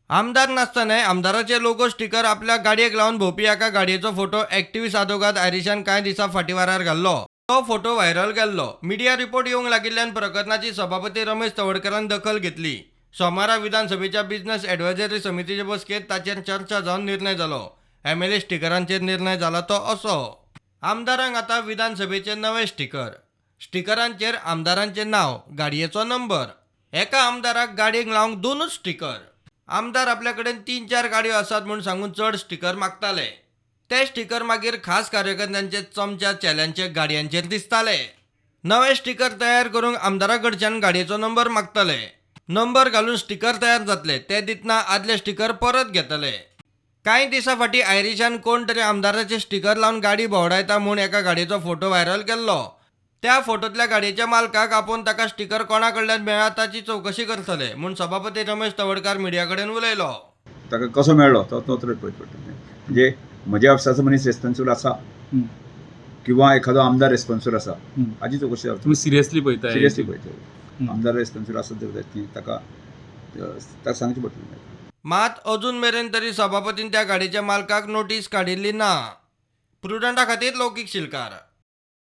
आमदार नासतना आमदाराचे logo sticker आपल्या गाडयेक लावून भोवपी एका गाडयेचो फोटो एक्टिव्हिस्ट आदोगाद आयरिशान कांय दिसा फाटीवारार घाल्लो. तो फोटो व्हायरल गेल्लो. मिडिया रिपोर्ट येवंक लागिल्ल्यान प्रकरणाची सभापती रमेश तवडकरान दखल घेतली. सोमारा विधानसभेच्या बिझनेस एडवायझरी समितीचे बसकेत ताचेर चर्चा जावन निर्णय जालो. एमएलए स्टिकरांचेर निर्णय जाला तो असो. आमदारांक आतां विधानसभेचे नवे स्टिकर. स्टिकरांचेर आमदारांचें नाव, गाडयेचो नंबर. एका आमदाराक गाडयेक लावंक 2च स्टिकर. आमदार आपल्या कडेन 3-4 गाडयो आसात म्हूण सांगून चड स्टिकर मागताले. ते स्टिकर मागीर खास कार्यकर्त्यांचे चमच्या चेल्यांचे गाडयांचेर दिसताले. नवे स्टिकर तयार करूंक आमदारा कडच्यान गाडयेचो नंबर मागतले. नंबर घालून स्टिकर तयार जातले. ते दितना आदले स्टिकर परत घेतले. कांय दिसा फाटीं आयरिशान कोण तरी आमदाराचे स्टिकर लावन गाडी भोंवडायता म्हूण एका गाडयेचो फोटो व्हायरल केल्लो. त्या फोटोंतल्या गाडयेच्या मालकाक आपोवन ताका स्टिकर कोणा कडल्यान मेळ्ळा ताची चवकशी करतले म्हूण सभापती रमेश तवडकार मिडिया कडेन उलयलो. ताका कसो मेळ्ळो तो तर पळयत पडटा. म्हणजे म्हज्या ऑफिसाचो मनीस रेस्पॉन्सिबल आसा किंवा एखादो आमदार रेस्पॉन्सिबल आसा हाची चवकशी जावची. तुम्ही सिरियसली पळयता? सिरियसली पळयता. आमदार रेस्पॉन्सिबल आसा तर ताका सांगचें पडटलें. मात अजून मेरेन तरी सभापतीन त्या गाडयेच्या मालकाक नोटीस काडिल्ली ना. प्रुडंटा खातीर लौकीक शिलकार.